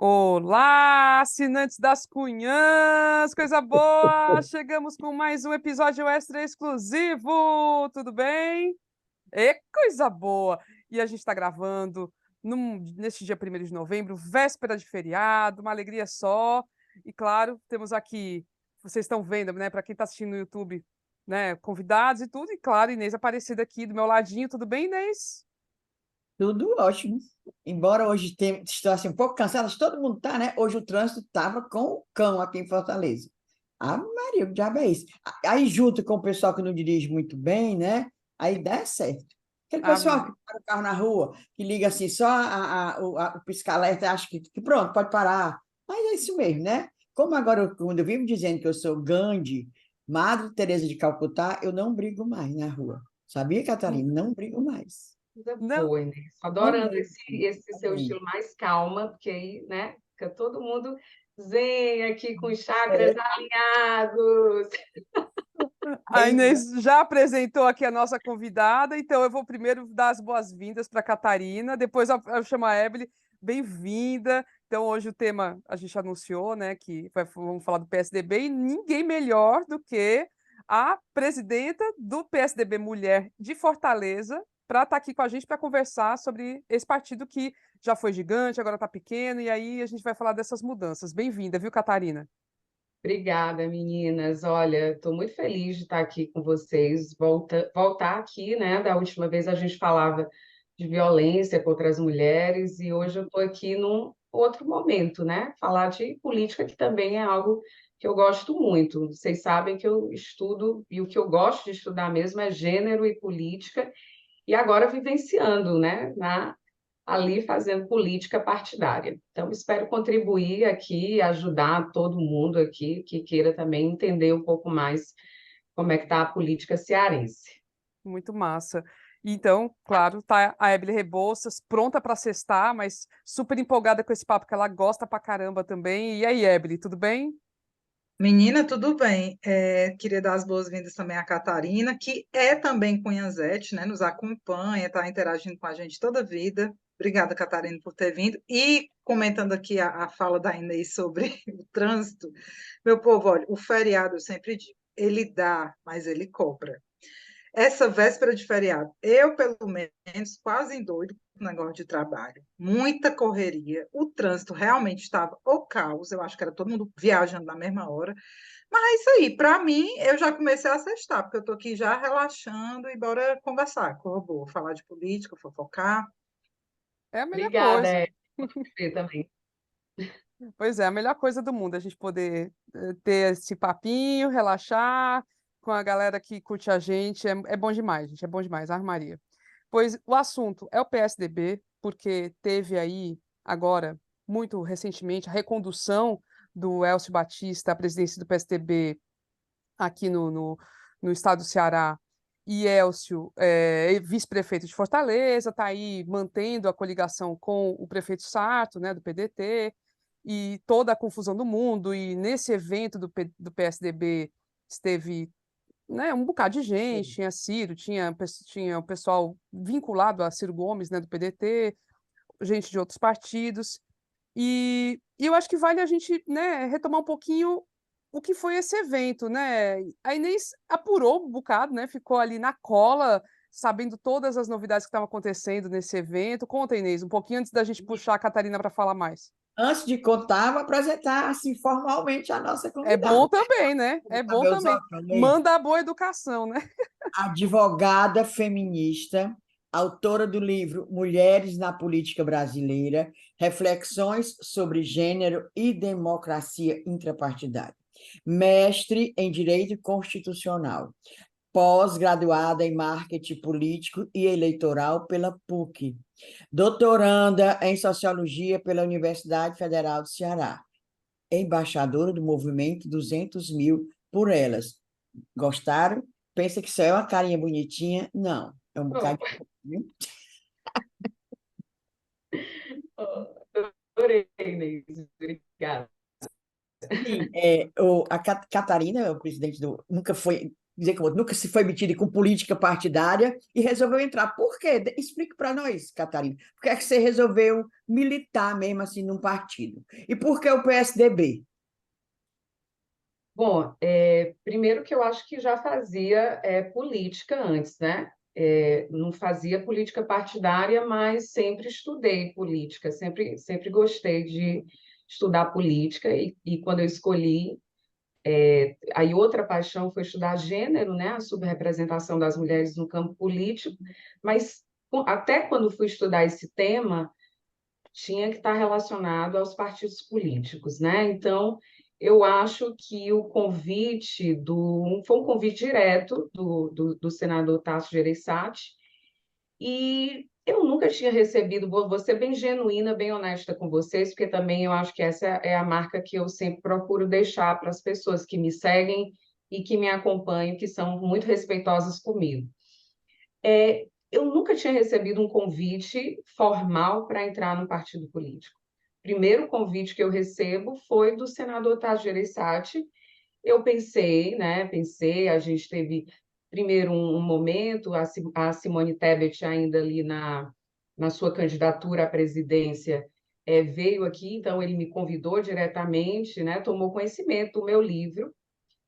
Olá, assinantes das Cunhãs, coisa boa! Chegamos com mais um episódio extra exclusivo, tudo bem? Coisa boa! E a gente está gravando neste dia 1º de novembro, véspera de feriado, uma alegria só. E claro, temos aqui, vocês estão vendo, né, para quem está assistindo no YouTube, né, convidados e tudo. E claro, Inês Aparecida aqui do meu ladinho, tudo bem, Inês? Tudo ótimo. Embora hoje esteja assim, um pouco cansado, acho que todo mundo está, né? Hoje o trânsito estava com o cão aqui em Fortaleza. Ah, Maria, o diabo é isso. Aí, junto com o pessoal que não dirige muito bem, né? Aí dá certo. Aquele Ave pessoal que Maria. para o carro na rua, que liga assim, só o pisca-alerta, acha que pronto, pode parar. Mas é isso mesmo, né? Como agora, quando eu vivo dizendo que eu sou Gandhi, Madre Teresa de Calcutá, eu não brigo mais na rua. Sabia, Catarina? Não brigo mais. Coisa Não, boa, Inês. Tô adorando Amém. esse seu Amém. estilo mais calma, porque aí, né, fica todo mundo zen aqui com os chakras É, alinhados. a pois Inês já apresentou aqui a nossa convidada, então eu vou primeiro dar as boas-vindas para a Catarina, depois eu chamo a Evelyn, bem-vinda. Então, hoje o tema a gente anunciou, né, que vamos falar do PSDB, e ninguém melhor do que a presidenta do PSDB Mulher de Fortaleza para estar aqui com a gente para conversar sobre esse partido que já foi gigante, agora está pequeno, e aí a gente vai falar dessas mudanças. Bem-vinda, viu, Catarina? Obrigada, meninas. Olha, estou muito feliz de estar aqui com vocês. Voltar aqui, né? Da última vez a gente falava de violência contra as mulheres e hoje eu estou aqui num outro momento, né? Falar de política, que também é algo que eu gosto muito. Vocês sabem que eu estudo e o que eu gosto de estudar mesmo é gênero e política e agora vivenciando, né? Ali fazendo política partidária. Então, espero contribuir aqui, ajudar todo mundo aqui que queira também entender um pouco mais como é que está a política cearense. Muito massa. Então, claro, tá a Evelyn Rebouças pronta para sextar, mas super empolgada com esse papo que ela gosta pra caramba também. E aí, Evelyn, tudo bem? Menina, tudo bem. Queria dar as boas-vindas também à Catarina, que é também cunhazete, né? Nos acompanha, está interagindo com a gente toda a vida. Obrigada, Catarina, por ter vindo. E comentando aqui a fala da Inês sobre o trânsito, meu povo, olha, o feriado, eu sempre digo, ele dá, mas ele cobra. Essa véspera de feriado, eu, pelo menos, quase endoido com o negócio de trabalho. Muita correria. O trânsito realmente estava o caos. Eu acho que era todo mundo viajando na mesma hora. Mas é isso aí. Para mim, eu já comecei a sextar, porque eu estou aqui já relaxando e bora conversar com o robô, falar de política, fofocar. É a melhor Obrigada, coisa. você também. Pois é, a melhor coisa do mundo, a gente poder ter esse papinho, relaxar com a galera que curte a gente. É bom demais, gente, é bom demais, Ave Maria. Pois o assunto é o PSDB, porque teve aí, agora, muito recentemente, a recondução do Elcio Batista à presidência do PSDB aqui no estado do Ceará, e Élcio, vice-prefeito de Fortaleza, está aí mantendo a coligação com o prefeito Sarto, né, do PDT, e toda a confusão do mundo, e nesse evento do PSDB esteve, né, um bocado de gente, tinha Ciro, tinha o pessoal vinculado a Ciro Gomes, né, do PDT, gente de outros partidos, e eu acho que vale a gente, né, retomar um pouquinho o que foi esse evento, né? A Inês apurou um bocado, né? Ficou ali na cola, sabendo todas as novidades que estavam acontecendo nesse evento. Conta, Inês, um pouquinho antes da gente puxar a Catarina para falar mais. antes de contar, vou apresentar assim formalmente a nossa É bom convidada. também, né? É Tá bom meus também. olhos, falei. Manda a boa educação, né? Advogada feminista, autora do livro Mulheres na Política Brasileira, Reflexões sobre Gênero e Democracia Intrapartidária. Mestre em Direito Constitucional, pós-graduada em Marketing Político e Eleitoral pela PUC, doutoranda em Sociologia pela Universidade Federal do Ceará, embaixadora do movimento 200 mil por elas. Gostaram? Pensa que só é uma carinha bonitinha? Não, é um Oh, bocado de... oh, adorei, Inês. Obrigada. Sim, a Catarina, o presidente do, nunca foi, dizer como nunca se foi metida com política partidária e resolveu entrar. Por quê? Explique para nós, Catarina. Por que é que você resolveu militar mesmo assim num partido? E por que o PSDB? Bom, primeiro que eu acho que já fazia política antes, né? Não fazia política partidária, mas sempre estudei política, sempre gostei de estudar política, e quando eu escolhi, aí outra paixão foi estudar gênero, né? A subrepresentação das mulheres no campo político, mas até quando fui estudar esse tema, tinha que estar relacionado aos partidos políticos, né? Então, eu acho que o convite foi um convite direto do senador Tasso Gereissati, e eu nunca tinha recebido, vou ser bem genuína, bem honesta com vocês, porque também eu acho que essa é a marca que eu sempre procuro deixar para as pessoas que me seguem e que me acompanham, que são muito respeitosas comigo. Eu nunca tinha recebido um convite formal para entrar no partido político. O primeiro convite que eu recebo foi do senador Tasso Gereissati. Eu pensei, né? Pensei, a gente teve primeiro um momento, a Simone Tebet ainda ali na sua candidatura à presidência, veio aqui, então ele me convidou diretamente, né? Tomou conhecimento do meu livro,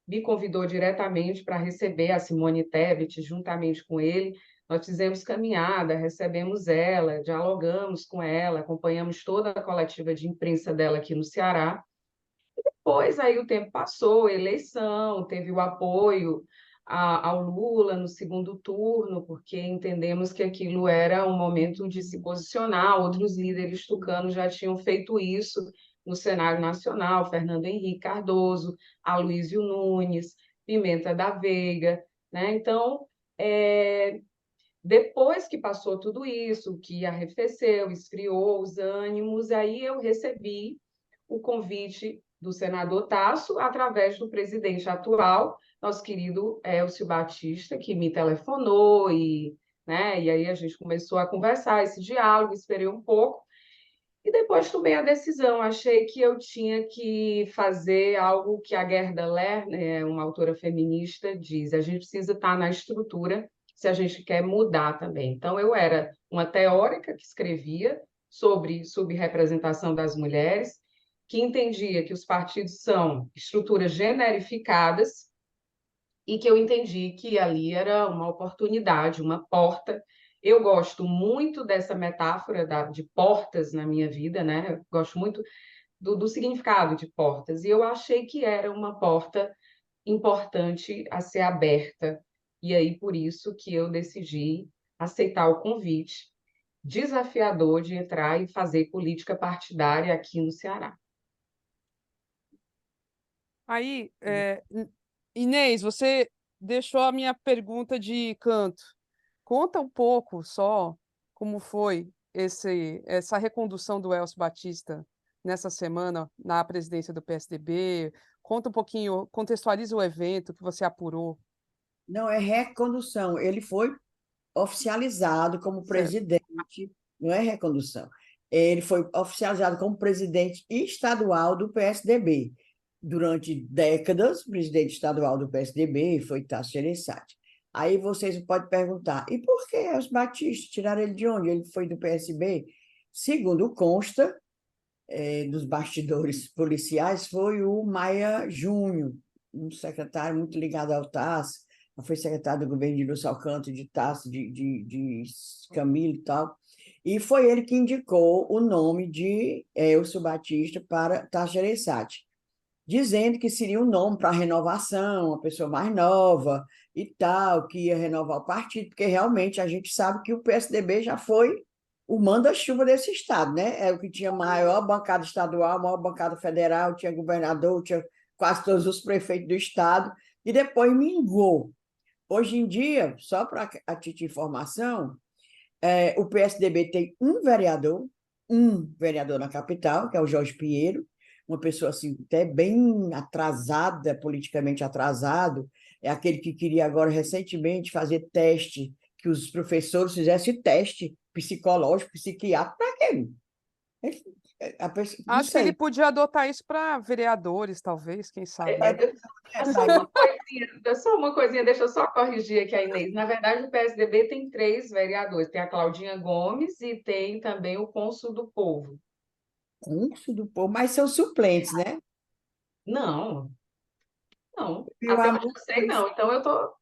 me convidou diretamente para receber a Simone Tebet juntamente com ele. Nós fizemos caminhada, recebemos ela, dialogamos com ela, acompanhamos toda a coletiva de imprensa dela aqui no Ceará. Pois aí o tempo passou, eleição, teve o apoio ao Lula no segundo turno, porque entendemos que aquilo era um momento de se posicionar. Outros líderes tucanos já tinham feito isso no cenário nacional, Fernando Henrique Cardoso, Aloysio Nunes, Pimenta da Veiga, né? Então, depois que passou tudo isso, que arrefeceu, esfriou os ânimos, aí eu recebi o convite do senador Tasso, através do presidente atual, nosso querido Elcio Batista, que me telefonou, né, e aí a gente começou a conversar, esse diálogo, esperei um pouco, e depois tomei a decisão. Achei que eu tinha que fazer algo que a Gerda Lerner, uma autora feminista, diz: a gente precisa estar na estrutura se a gente quer mudar também. Então, eu era uma teórica que escrevia sobre subrepresentação das mulheres, que entendia que os partidos são estruturas generificadas, e que eu entendi que ali era uma oportunidade, uma porta. Eu gosto muito dessa metáfora de portas na minha vida, né? Eu gosto muito do significado de portas, e eu achei que era uma porta importante a ser aberta. E aí, por isso que eu decidi aceitar o convite desafiador de entrar e fazer política partidária aqui no Ceará. Aí, Inês, você deixou a minha pergunta de canto. Conta um pouco só como foi essa recondução do Elcio Batista nessa semana na presidência do PSDB. Conta um pouquinho, contextualiza o evento que você apurou. Não é recondução, ele foi oficializado como Certo. presidente, não é recondução. Ele foi oficializado como presidente estadual do PSDB. Durante décadas, presidente estadual do PSDB foi Tasso Gereissati. Aí vocês podem perguntar, e por que os Batista tiraram ele de onde? Ele foi do PSB? Segundo consta, dos bastidores policiais, foi o Maia Júnior, um secretário muito ligado ao Tasso, foi secretário do governo de Lúcio Alcântara, de Tasso, de Camilo e tal, e foi ele que indicou o nome de Elcio Batista para Tasso Gereissati, dizendo que seria um nome para renovação, uma pessoa mais nova e tal, que ia renovar o partido, porque realmente a gente sabe que o PSDB já foi o manda-chuva desse estado, né? É o que tinha maior bancada estadual, maior bancada federal, tinha governador, tinha quase todos os prefeitos do estado, e depois mingou. Hoje em dia, só para a título de informação, o PSDB tem um vereador na capital, que é o Jorge Pinheiro, uma pessoa assim, até bem atrasada, politicamente atrasado, é aquele que queria agora recentemente fazer teste, que os professores fizessem teste psicológico, psiquiátrico, para quê? não Acho que ele sei. podia adotar isso para vereadores, talvez, quem sabe, É, né? só uma coisinha, deixa eu só corrigir aqui a Inês. Na verdade, o PSDB tem 3 vereadores. Tem a Claudinha Gomes e tem também o Cônsul do Povo. Cônsul do Povo, mas são suplentes, né? Não, não. Viu, Até há onde eu muito sei, tempo. não. Então, eu tô...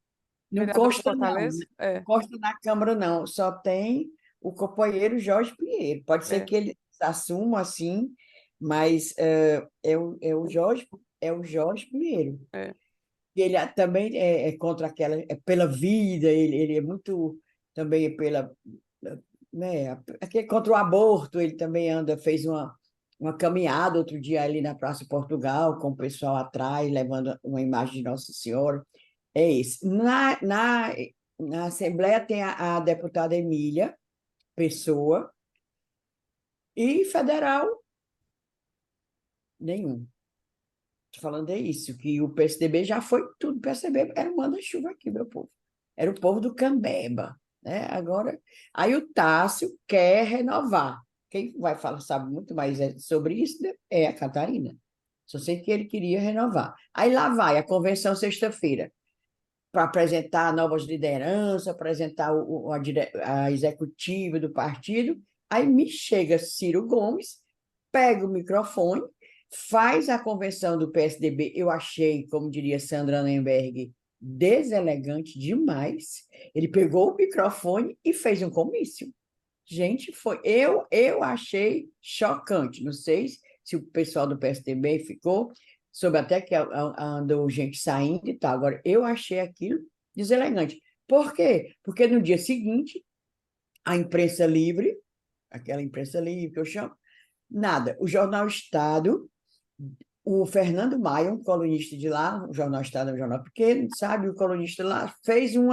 Não Vereador de consta, não. Fortaleza? Né? Não consta na Câmara, não. Só tem o companheiro Jorge Pinheiro. Pode ser É. que ele assuma assim, mas é o Jorge Pinheiro. É. E ele também é contra aquela, é pela vida, ele é muito também pela, né, contra o aborto, ele também fez uma caminhada outro dia ali na Praça Portugal, com o pessoal atrás, levando uma imagem de Nossa Senhora. É esse. Na Assembleia tem a deputada Emília Pessoa e federal nenhum. Tô falando é isso, que o PSDB já foi tudo. O PSDB era um manda-chuva aqui, meu povo. Era o povo do Cambeba, né? Agora, aí o Tássio quer renovar. Quem vai falar, sabe muito mais sobre isso, né? É a Catarina. Só sei que ele queria renovar. Aí lá vai a convenção sexta-feira, para apresentar novas lideranças, apresentar a executiva do partido. Aí me chega Ciro Gomes, pega o microfone, faz a convenção do PSDB. Eu achei, como diria Sandra Nemberg, deselegante demais. Ele pegou o microfone e fez um comício. Gente, eu achei chocante. Não sei se o pessoal do PSDB ficou, soube até que andou gente saindo e tal. Agora, eu achei aquilo deselegante. Por quê? Porque no dia seguinte, a imprensa livre, aquela imprensa livre que eu chamo, nada. O Jornal Estado, o Fernando Maia, um colunista de lá, o Jornal Estado é um jornal pequeno, sabe? O colunista lá fez um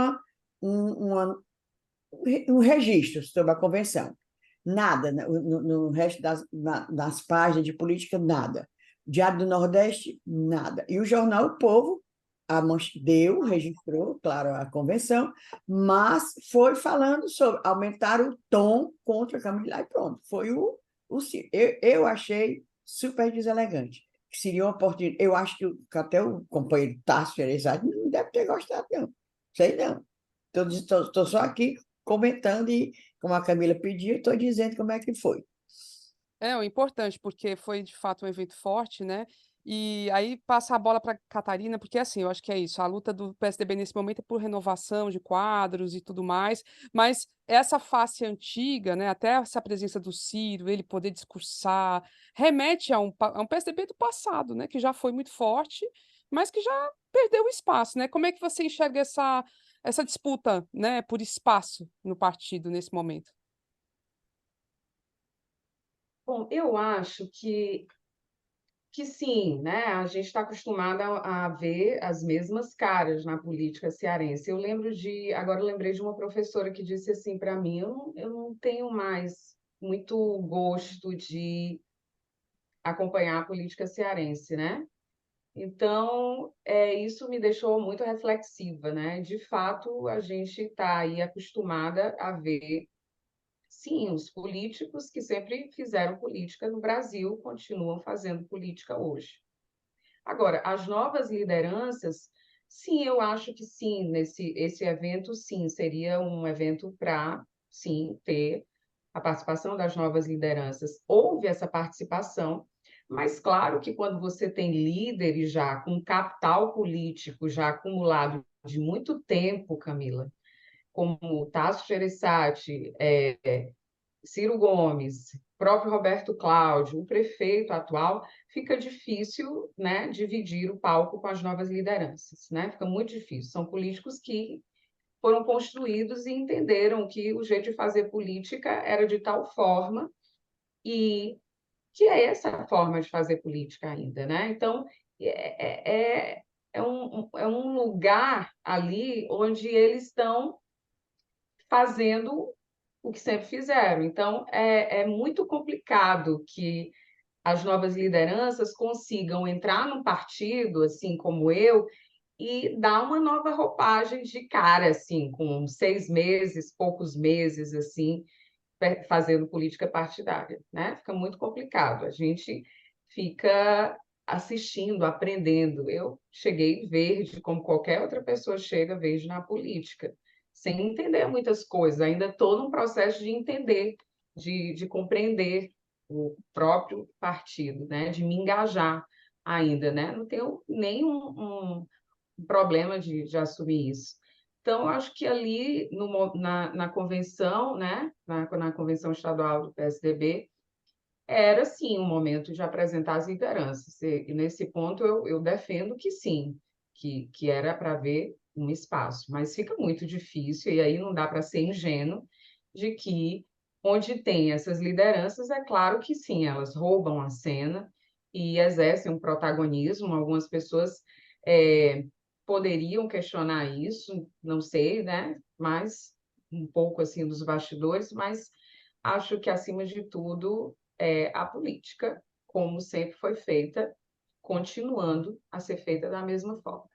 registro sobre a convenção. Nada, no resto das páginas de política, nada. Diário do Nordeste, nada. E o jornal O Povo deu, registrou, claro, a convenção, mas foi falando sobre aumentar o tom contra a Camila e pronto. Foi eu achei super deselegante. Que seria uma oportunidade. Eu acho que até o companheiro Tássio Gereissati não deve ter gostado, não. Sei não. Estou só aqui comentando e, como a Camila pediu, estou dizendo como é que foi. É, o importante, porque foi de fato um evento forte, né? E aí passa a bola para Catarina, porque assim, eu acho que é isso, a luta do PSDB nesse momento é por renovação de quadros e tudo mais, mas essa face antiga, né, até essa presença do Ciro, ele poder discursar, remete a um PSDB do passado, né, que já foi muito forte, mas que já perdeu espaço, né? Como é que você enxerga essa disputa, né, por espaço no partido nesse momento? Bom, eu acho que sim, né? A gente está acostumada a ver as mesmas caras na política cearense. Agora eu lembrei de uma professora que disse assim para mim, eu não tenho mais muito gosto de acompanhar a política cearense, né? Então, isso me deixou muito reflexiva, né? De fato, a gente está aí acostumada a ver, sim, os políticos que sempre fizeram política no Brasil continuam fazendo política hoje. Agora, as novas lideranças, sim, eu acho que sim, esse evento, sim, seria um evento para, sim, ter a participação das novas lideranças. Houve essa participação, mas claro que quando você tem líderes já com capital político já acumulado de muito tempo, Camila, como Tasso Gereissati, Ciro Gomes, próprio Roberto Cláudio, o prefeito atual, fica difícil, né, dividir o palco com as novas lideranças, né? Fica muito difícil. São políticos que foram construídos e entenderam que o jeito de fazer política era de tal forma e que é essa forma de fazer política ainda, né? Então, é um lugar ali onde eles estão fazendo o que sempre fizeram. Então, é muito complicado que as novas lideranças consigam entrar num partido, assim como eu, e dar uma nova roupagem de cara, assim, com 6 meses, poucos meses, assim. fazendo política partidária, né? Fica muito complicado. A gente fica assistindo, aprendendo. Eu cheguei verde, como qualquer outra pessoa chega verde na política, sem entender muitas coisas. Ainda estou num processo de entender, de compreender o próprio partido, né? De me engajar ainda, né? Não tenho nenhum problema de assumir isso. Então, acho que ali na convenção, né, na convenção estadual do PSDB, era sim um momento de apresentar as lideranças. E nesse ponto eu defendo que sim, que era para haver um espaço, mas fica muito difícil, e aí não dá para ser ingênuo de que onde tem essas lideranças, é claro que sim, elas roubam a cena e exercem um protagonismo. Algumas pessoas é, poderiam questionar isso, não sei, né? Mas um pouco assim dos bastidores, mas acho que acima de tudo a política, como sempre foi feita, continuando a ser feita da mesma forma.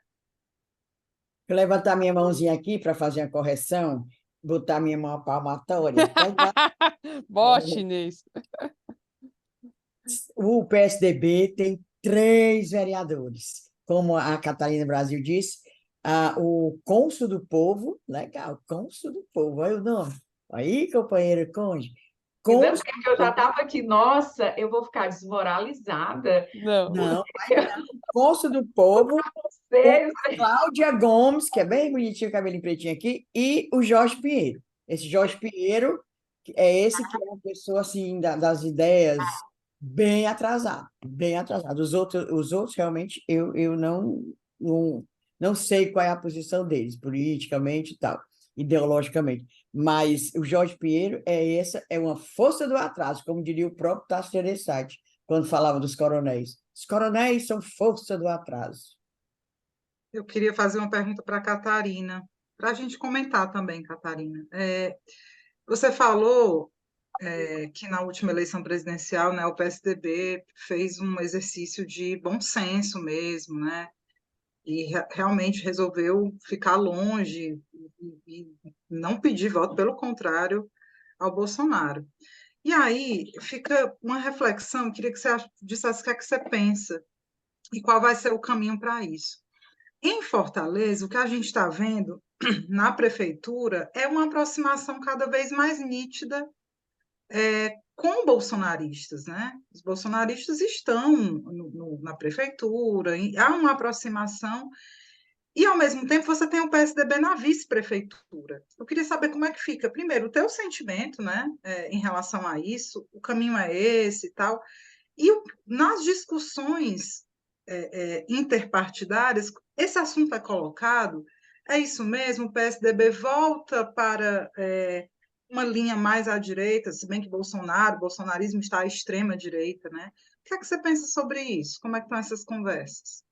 Vou levantar minha mãozinha aqui para fazer a correção, botar minha mão palmatória. Bote, Inês. O PSDB tem 3 vereadores. Como a Catarina Brasil disse, o Cônsul do Povo, legal, Cônsul do Povo, olha o nome. Aí, companheiro Conde. Ainda Cônsul, bem que eu já estava aqui, nossa, eu vou ficar desmoralizada. Não. não, Cônsul do Povo, Vocês, Cláudia Gomes, que é bem bonitinho, cabelinho pretinho aqui, e o Jorge Pinheiro. Esse Jorge Pinheiro é esse que é uma pessoa assim das ideias bem atrasado, bem atrasado. Os outros realmente eu não sei qual é a posição deles, politicamente e tal, ideologicamente. Mas o Jorge Pinheiro é uma força do atraso, como diria o próprio Tasso Gereissati, quando falava dos coronéis. Os coronéis são força do atraso. Eu queria fazer uma pergunta para a Catarina, para a gente comentar também, Catarina. Você falou que na última eleição presidencial, né, o PSDB fez um exercício de bom senso mesmo, né? E realmente resolveu ficar longe e não pedir voto, pelo contrário, ao Bolsonaro. E aí fica uma reflexão, eu queria que você dissesse o que é que você pensa e qual vai ser o caminho para isso. Em Fortaleza, o que a gente está vendo na prefeitura é uma aproximação cada vez mais nítida com bolsonaristas, né? Os bolsonaristas estão na prefeitura, há uma aproximação, e ao mesmo tempo você tem o PSDB na vice-prefeitura. Eu queria saber como é que fica, primeiro, o teu sentimento, né, em relação a isso, o caminho é esse e tal, e nas discussões interpartidárias, esse assunto é colocado, é isso mesmo, o PSDB volta para uma linha mais à direita, se bem que o bolsonarismo está à extrema direita, né? O que é que você pensa sobre isso? Como é que estão essas conversas?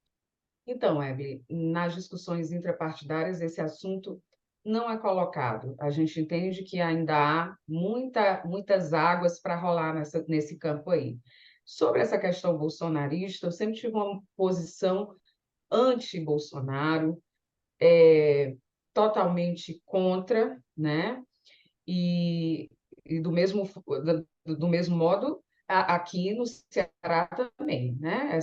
Então, Hebe, nas discussões intrapartidárias, esse assunto não é colocado. A gente entende que ainda há muitas águas para rolar nesse campo aí. Sobre essa questão bolsonarista, eu sempre tive uma posição anti-Bolsonaro, totalmente contra, né? E do mesmo modo, aqui no Ceará também, né?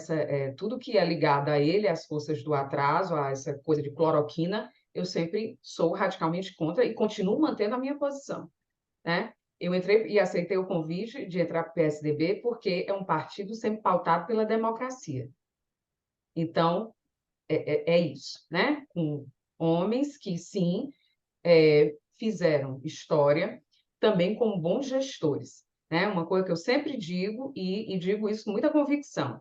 Tudo que é ligado a ele, às forças do atraso, a essa coisa de cloroquina, eu sempre sou radicalmente contra e continuo mantendo a minha posição, né? Eu entrei e aceitei o convite de entrar para o PSDB porque é um partido sempre pautado pela democracia. Então, é isso, né? Com homens que, sim, fizeram história, também como bons gestores, né? Uma coisa que eu sempre digo, e digo isso com muita convicção,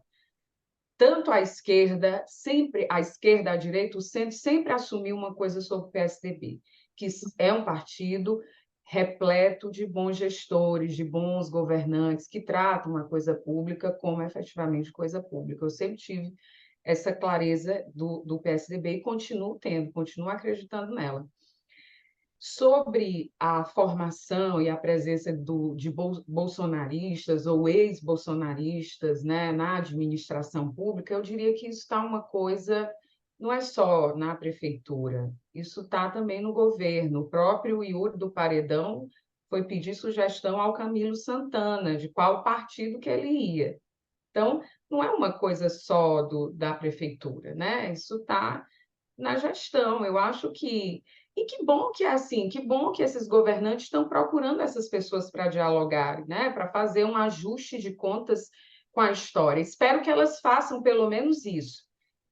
tanto a esquerda, sempre a esquerda, a direita, o centro, sempre assumiu uma coisa sobre o PSDB, que é um partido repleto de bons gestores, de bons governantes, que tratam a coisa pública como efetivamente coisa pública. Eu sempre tive essa clareza do PSDB e continuo tendo, continuo acreditando nela. Sobre a formação e a presença de bolsonaristas ou ex-bolsonaristas, né, na administração pública, eu diria que isso está uma coisa, não é só na prefeitura, isso está também no governo. O próprio Yuri do Paredão foi pedir sugestão ao Camilo Santana, de qual partido que ele ia. Então, não é uma coisa só da prefeitura, né? Isso está na gestão. Eu acho que. E que bom que é assim, que bom que esses governantes estão procurando essas pessoas para dialogar, né? Para fazer um ajuste de contas com a história. Espero que elas façam pelo menos isso,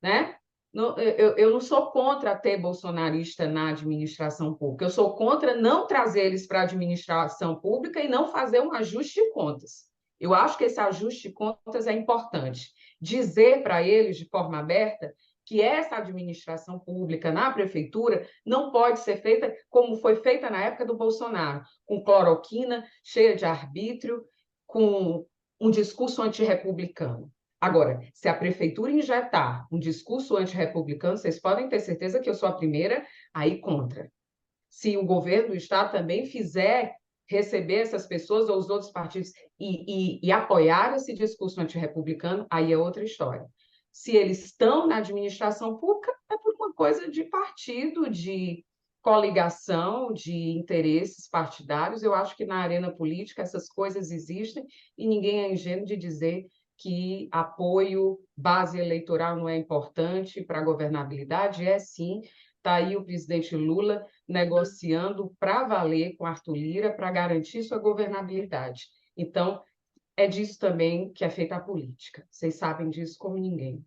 né? Eu não sou contra ter bolsonarista na administração pública, eu sou contra não trazer eles para a administração pública e não fazer um ajuste de contas. Eu acho que esse ajuste de contas é importante. Dizer para eles, de forma aberta, que essa administração pública na prefeitura não pode ser feita como foi feita na época do Bolsonaro, com cloroquina, cheia de arbítrio, com um discurso antirrepublicano. Agora, se a prefeitura injetar um discurso antirrepublicano, vocês podem ter certeza que eu sou a primeira a ir contra. Se o governo do Estado também fizer receber essas pessoas ou os outros partidos e apoiar esse discurso antirrepublicano, aí é outra história. Se eles estão na administração pública, é por uma coisa de partido, de coligação, de interesses partidários. Eu acho que na arena política essas coisas existem e ninguém é ingênuo de dizer que apoio, base eleitoral não é importante para a governabilidade. É sim. Está aí o presidente Lula negociando para valer com Arthur Lira para garantir sua governabilidade. Então, é disso também que é feita a política. Vocês sabem disso como ninguém.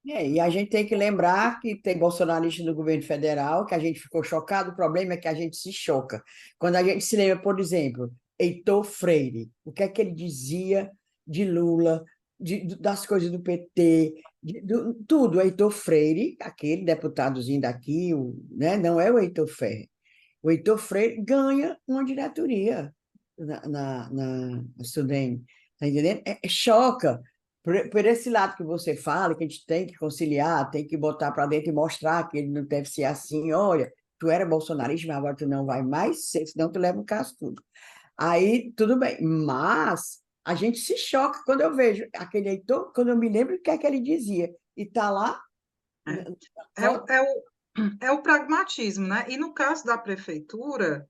E a gente tem que lembrar que tem bolsonarista no governo federal, que a gente ficou chocado, o problema é que a gente se choca. Quando a gente se lembra, por exemplo, Heitor Freire, o que é que ele dizia de Lula, das coisas do PT, tudo. Heitor Freire, aquele deputadozinho daqui, né, não é o Heitor Freire. O Heitor Freire ganha uma diretoria na Sudene, tá entendendo? Choca. Por esse lado que você fala, que a gente tem que conciliar, tem que botar para dentro e mostrar que ele não deve ser assim, olha, tu era bolsonarista, mas agora tu não vai mais ser, senão tu leva o caso tudo. Aí, tudo bem, mas a gente se choca quando eu vejo aquele Heitor, quando eu me lembro o que é que ele dizia, e tá lá... É, é o, é o pragmatismo, né? E no caso da prefeitura,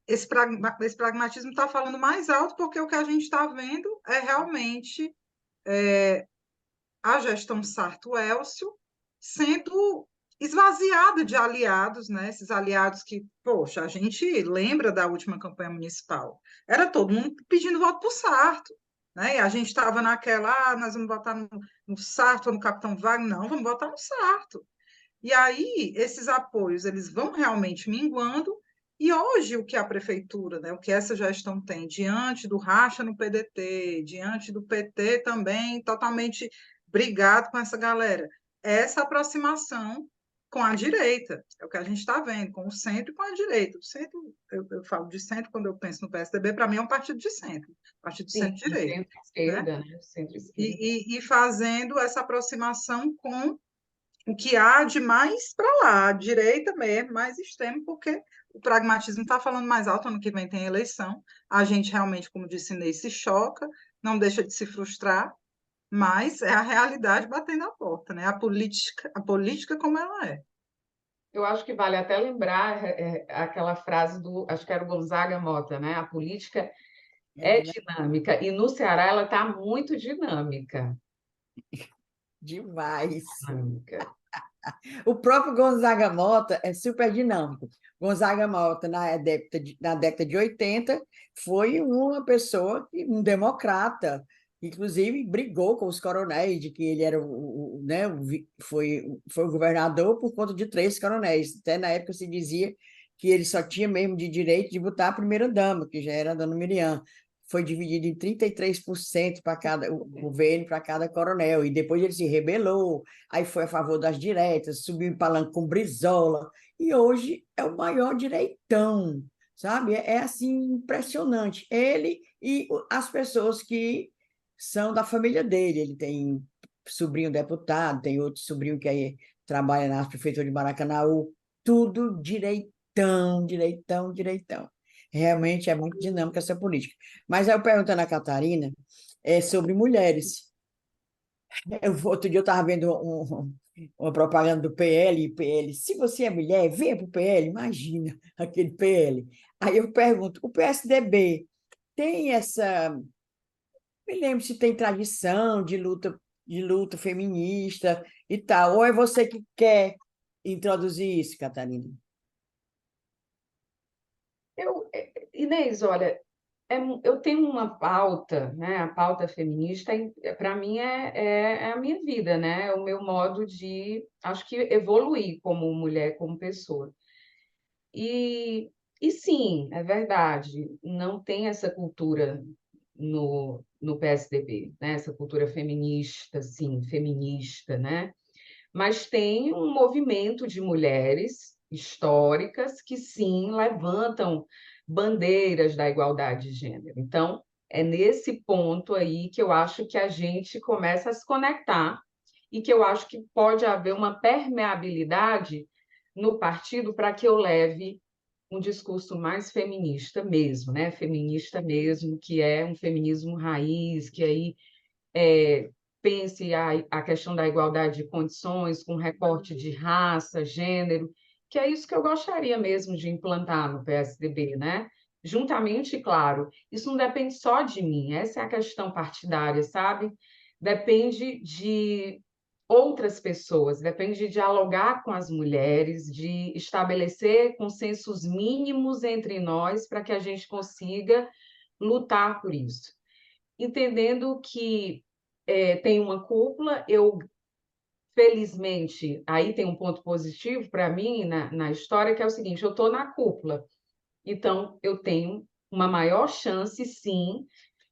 esse pragmatismo está falando mais alto porque o que a gente está vendo é realmente a gestão Sarto-Elcio sendo esvaziada de aliados, né? Esses aliados que, poxa, a gente lembra da última campanha municipal. Era todo mundo pedindo voto para o Sarto, né? E a gente estava naquela, nós vamos votar no Sarto ou no Capitão Wagner. Não, vamos votar no Sarto. E aí, esses apoios, eles vão realmente minguando, e hoje o que a prefeitura, né, o que essa gestão tem, diante do racha no PDT, diante do PT também totalmente brigado com essa galera, é essa aproximação com a direita, é o que a gente está vendo, com o centro e com a direita. O centro, eu falo de centro quando eu penso no PSDB, para mim é um partido de centro, partido de Sim, centro-direita. centro-esquerda, né? Centro-esquerda. E fazendo essa aproximação com o que há de mais para lá, direita mesmo, mais extremo, porque o pragmatismo está falando mais alto. Ano que vem tem eleição, a gente realmente, como disse Ney, se choca, não deixa de se frustrar, mas é a realidade batendo a porta, né? A política como ela é. Eu acho que vale até lembrar aquela frase do, acho que era o Gonzaga Mota, né? A política é dinâmica, e no Ceará ela está muito dinâmica. Demais. Dinâmica. O próprio Gonzaga Mota é super dinâmico. Gonzaga Mota, na década de 80, foi uma pessoa, um democrata, inclusive brigou com os coronéis, de que ele era né, foi o governador por conta de 3 coronéis. Até na época se dizia que ele só tinha mesmo de direito de botar a primeira-dama, que já era a dona Miriam. Foi dividido em 33% para cada o governo, para cada coronel, e depois ele se rebelou, aí foi a favor das diretas, subiu em palanque com Brizola, e hoje é o maior direitão, sabe? É assim, impressionante. Ele e as pessoas que são da família dele, ele tem sobrinho deputado, tem outro sobrinho que aí trabalha na prefeitura de Maracanaú, tudo direitão, direitão, direitão. Realmente é muito dinâmica essa política. Mas aí eu perguntando a Catarina sobre mulheres. Outro dia eu estava vendo uma propaganda do PL, e PL, se você é mulher, venha para o PL, imagina aquele PL. Aí eu pergunto, o PSDB tem essa, me lembro se tem tradição de luta feminista e tal, ou é você que quer introduzir isso, Catarina? Inês, olha, eu tenho uma pauta, né? A pauta feminista, para mim, é a minha vida, né? É o meu modo de, acho que, evoluir como mulher, como pessoa. E sim, é verdade, não tem essa cultura no PSDB, né? Essa cultura feminista, sim, feminista, né? Mas tem um movimento de mulheres históricas que, sim, levantam bandeiras da igualdade de gênero. Então, é nesse ponto aí que eu acho que a gente começa a se conectar e que eu acho que pode haver uma permeabilidade no partido para que eu leve um discurso mais feminista mesmo, né? Feminista mesmo, que é um feminismo raiz, que aí pense a questão da igualdade de condições, com recorte de raça, gênero, que é isso que eu gostaria mesmo de implantar no PSDB, né? Juntamente, claro, isso não depende só de mim, essa é a questão partidária, sabe? Depende de outras pessoas, depende de dialogar com as mulheres, de estabelecer consensos mínimos entre nós para que a gente consiga lutar por isso. Entendendo que tem uma cúpula, eu, felizmente, aí tem um ponto positivo para mim na história, que é o seguinte, eu estou na cúpula, então eu tenho uma maior chance, sim,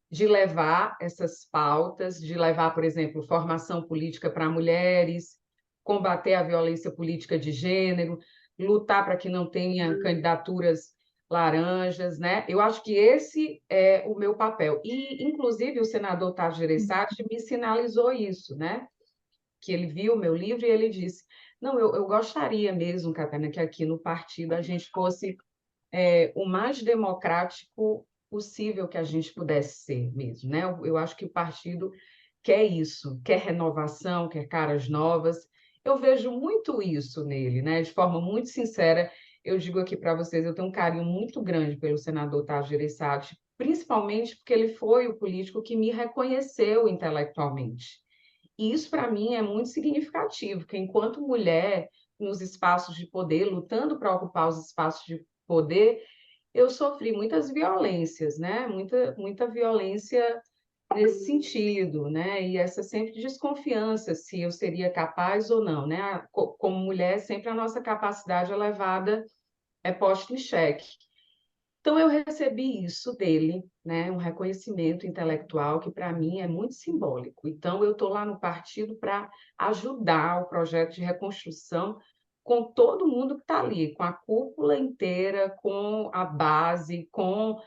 de levar essas pautas, de levar, por exemplo, formação política para mulheres, combater a violência política de gênero, lutar para que não tenha candidaturas laranjas, né? Eu acho que esse é o meu papel. E, inclusive, o senador Tasso Gereissati me sinalizou isso, né? Que ele viu o meu livro e ele disse, não, eu gostaria mesmo, Catarina, que aqui no partido a gente fosse o mais democrático possível que a gente pudesse ser mesmo, né? Eu acho que o partido quer isso, quer renovação, quer caras novas. Eu vejo muito isso nele, né? De forma muito sincera, eu digo aqui para vocês, eu tenho um carinho muito grande pelo senador Tasso Gereissati, principalmente porque ele foi o político que me reconheceu intelectualmente. E isso, para mim, é muito significativo, porque enquanto mulher, nos espaços de poder, lutando para ocupar os espaços de poder, eu sofri muitas violências, né? Muita violência nesse sentido, né? E essa sempre desconfiança se eu seria capaz ou não, né? Como mulher, sempre a nossa capacidade é levada, é posta em xeque. Então, eu recebi isso dele, né? Um reconhecimento intelectual que, para mim, é muito simbólico. Então, eu estou lá no partido para ajudar o projeto de reconstrução com todo mundo que está ali, com a cúpula inteira, com a base, com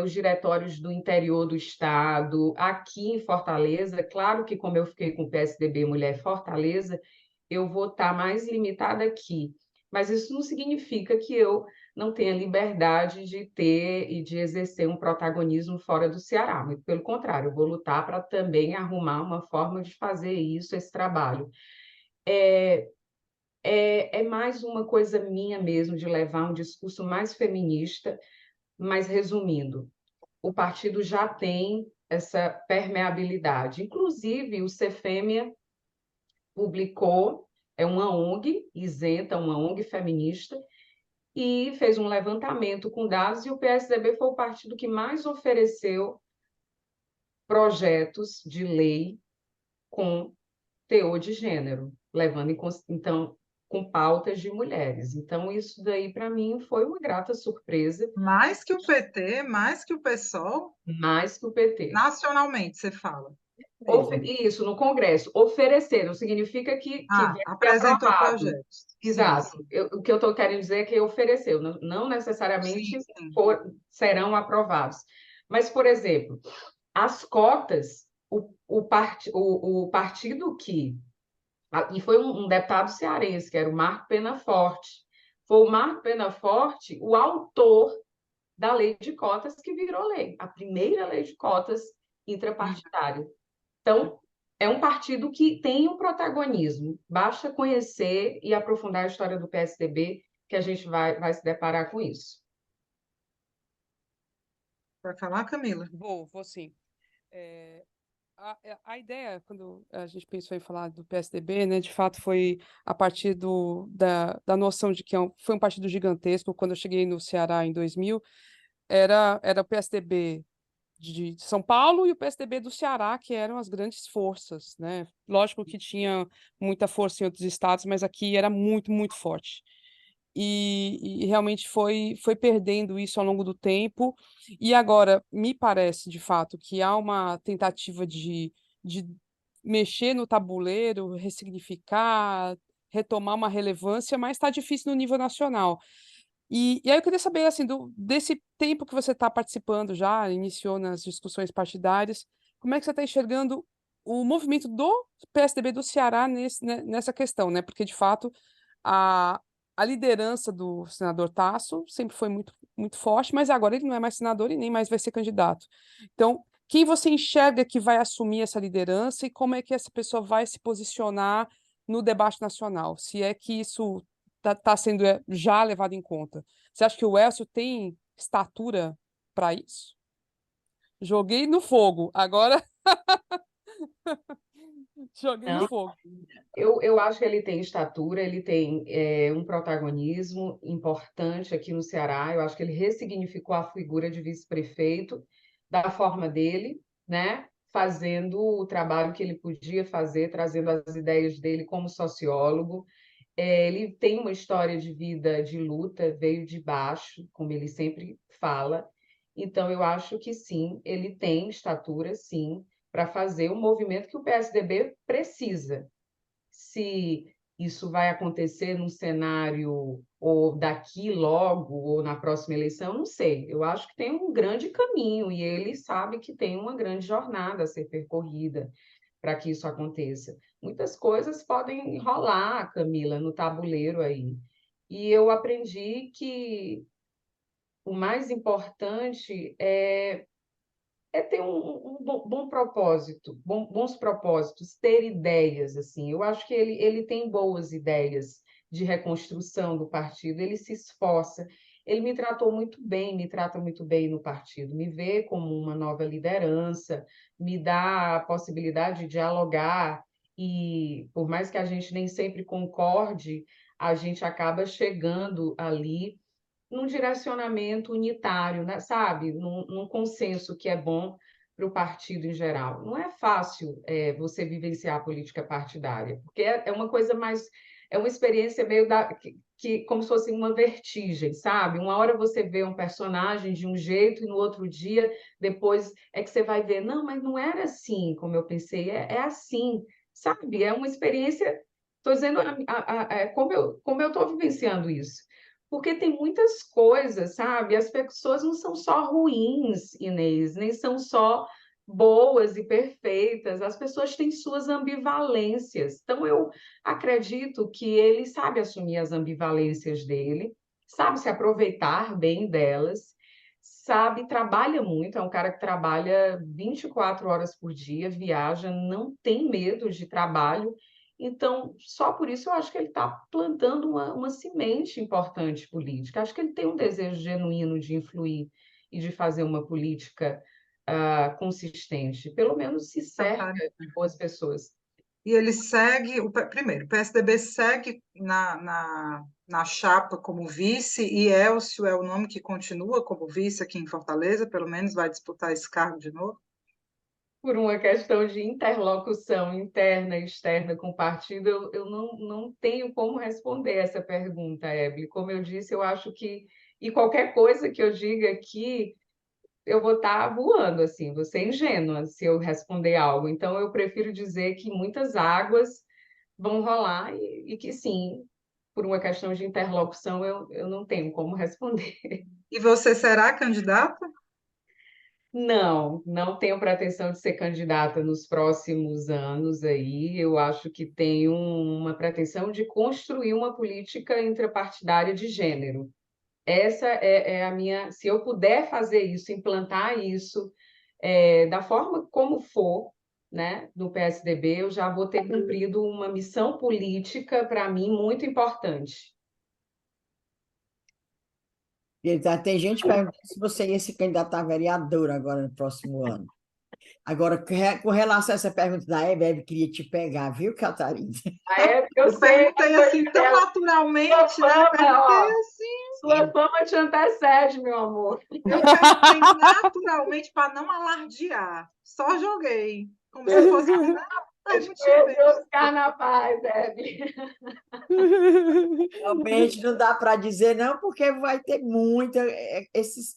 os diretórios do interior do Estado, aqui em Fortaleza. Claro que, como eu fiquei com o PSDB Mulher Fortaleza, eu vou estar mais limitada aqui. Mas isso não significa que eu não tenha liberdade de ter e de exercer um protagonismo fora do Ceará. Muito pelo contrário, eu vou lutar para também arrumar uma forma de fazer isso, esse trabalho. É mais uma coisa minha mesmo, de levar um discurso mais feminista, mas resumindo, o partido já tem essa permeabilidade. Inclusive, o Cefêmea publicou, é uma ONG isenta, uma ONG feminista, e fez um levantamento com dados, e o PSDB foi o partido que mais ofereceu projetos de lei com teor de gênero, levando então com pautas de mulheres. Então, isso daí, para mim, foi uma grata surpresa, Mais que o PT, mais que o PSOL, mais que o PT. nacionalmente, você fala. Isso, no Congresso. Oferecer não significa que Ah, vai ser apresentou aprovado. projetos. Sim, Exato. sim, O que eu estou querendo dizer é que ofereceu, não sim, necessariamente sim. serão aprovados. Mas, por exemplo, as cotas, o partido que... E foi um deputado cearense, que era o Marco Penaforte. Foi o Marco Penaforte o autor da lei de cotas que virou lei, a primeira lei de cotas intrapartidária. Então, é um partido que tem um protagonismo. Basta conhecer e aprofundar a história do PSDB que a gente vai se deparar com isso. Vai falar, Camila? Vou sim. É, a ideia, quando a gente pensou em falar do PSDB, né, de fato foi a partir da noção de que foi um partido gigantesco. Quando eu cheguei no Ceará em 2000, era o PSDB de São Paulo e o PSDB do Ceará, que eram as grandes forças, né? Lógico que tinha muita força em outros estados, mas aqui era muito, muito forte. E realmente foi perdendo isso ao longo do tempo. E agora, me parece, de fato, que há uma tentativa de mexer no tabuleiro, ressignificar, retomar uma relevância, mas está difícil no nível nacional. E aí eu queria saber, assim, desse tempo que você está participando já, iniciou nas discussões partidárias, como é que você está enxergando o movimento do PSDB do Ceará nessa questão, né? Porque, de fato, a, a liderança do senador Tasso sempre foi muito, muito forte, mas agora ele não é mais senador e nem mais vai ser candidato. Então, quem você enxerga que vai assumir essa liderança e como é que essa pessoa vai se posicionar no debate nacional? Se é que isso está sendo já levado em conta. Você acha que o Elcio tem estatura para isso? Joguei no fogo, agora joguei no Não, fogo. eu acho que ele tem estatura, ele tem um protagonismo importante aqui no Ceará. Eu acho que ele ressignificou a figura de vice-prefeito da forma dele, né? Fazendo o trabalho que ele podia fazer, trazendo as ideias dele como sociólogo. Ele tem uma história de vida de luta, veio de baixo, como ele sempre fala. Então, eu acho que sim, ele tem estatura, sim, para fazer o movimento que o PSDB precisa. Se isso vai acontecer num cenário ou daqui logo ou na próxima eleição, não sei. Eu acho que tem um grande caminho e ele sabe que tem uma grande jornada a ser percorrida para que isso aconteça. Muitas coisas podem rolar, Camila, no tabuleiro aí. E eu aprendi que o mais importante é ter um bom propósito, bons propósitos, ter ideias, assim. Eu acho que ele tem boas ideias de reconstrução do partido, ele se esforça. Ele me tratou muito bem, me trata muito bem no partido, me vê como uma nova liderança, me dá a possibilidade de dialogar e, por mais que a gente nem sempre concorde, a gente acaba chegando ali num direcionamento unitário, né, sabe? Num consenso que é bom para o partido em geral. Não é fácil você vivenciar a política partidária, porque é uma coisa mais, é uma experiência meio como se fosse uma vertigem, sabe? Uma hora você vê um personagem de um jeito e no outro dia, depois é que você vai ver, não, mas não era assim como eu pensei, é assim, sabe? É uma experiência, estou dizendo como eu estou vivenciando isso. Porque tem muitas coisas, sabe? As pessoas não são só ruins, Inês, nem são só boas e perfeitas. As pessoas têm suas ambivalências. Então, eu acredito que ele sabe assumir as ambivalências dele, sabe se aproveitar bem delas, sabe, trabalha muito, é um cara que trabalha 24 horas por dia, viaja, não tem medo de trabalho. Então, só por isso eu acho que ele está plantando uma semente importante política. Acho que ele tem um desejo genuíno de influir e de fazer uma política consistente. Pelo menos se cerca de boas pessoas. E ele segue, primeiro, o PSDB segue na chapa como vice, e Elcio é o nome que continua como vice aqui em Fortaleza, pelo menos vai disputar esse cargo de novo? Por uma questão de interlocução interna e externa com o partido, eu não tenho como responder essa pergunta, Hebe. Como eu disse, eu acho que, e qualquer coisa que eu diga aqui, eu vou estar voando, assim, vou ser ingênua se eu responder algo. Então, eu prefiro dizer que muitas águas vão rolar e que sim, por uma questão de interlocução, eu não tenho como responder. E você será candidata? Não tenho pretensão de ser candidata nos próximos anos aí. Eu acho que tenho uma pretensão de construir uma política intrapartidária de gênero. Essa é a minha. Se eu puder fazer isso, implantar isso, da forma como for, né, no PSDB, eu já vou ter cumprido uma missão política, para mim, muito importante. Tem gente perguntando se você ia se candidatar a vereadora agora no próximo ano. Agora, com relação a essa pergunta da Hebe queria te pegar, viu, Catarina? Eu Eu sei perguntei assim tão naturalmente, né? Perguntei assim. Sua fama te antecede, meu amor. Eu perguntei naturalmente para não alardear. Só joguei. Como se fosse uma perguntinha besta. Os carnavais, Hebe. Realmente não dá para dizer não, porque vai ter muita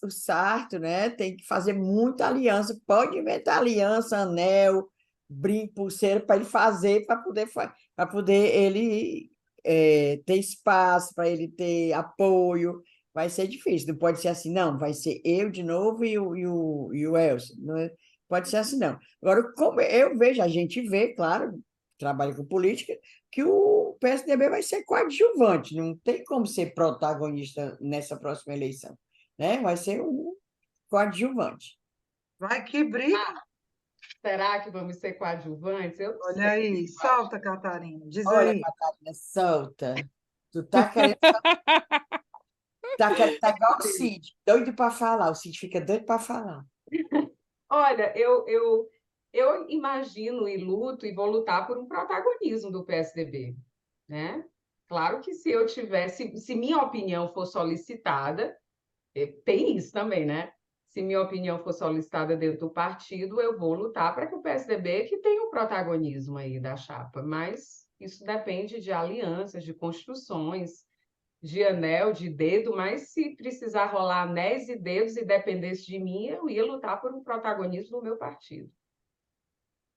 o Sarto, né? Tem que fazer muita aliança, pode inventar aliança, anel, brinco, pulseira para ele fazer, para poder ele ter espaço, para ele ter apoio. Vai ser difícil, não pode ser assim, não. Vai ser eu de novo e o Elcio. Não pode ser assim, não. Agora, como eu vejo, a gente vê, claro, trabalha com política, que o PSDB vai ser coadjuvante, não tem como ser protagonista nessa próxima eleição, né? Vai ser um coadjuvante. Vai que briga. Será que vamos ser coadjuvantes? Eu não Olha sei. aí, solta, Catarina. Diz Olha, aí. Catarina, solta. Tu tá querendo tá igual o Cid, doido para falar. O Cid fica doido para falar. Olha, eu imagino e luto e vou lutar por um protagonismo do PSDB, né? Claro que se eu tivesse, se minha opinião for solicitada, tem isso também, né? Se minha opinião for solicitada dentro do partido, eu vou lutar para que o PSDB que tenha um protagonismo aí da chapa, mas isso depende de alianças, de construções, de anel, de dedo, mas se precisar rolar anéis e dedos e dependesse de mim, eu ia lutar por um protagonismo do meu partido.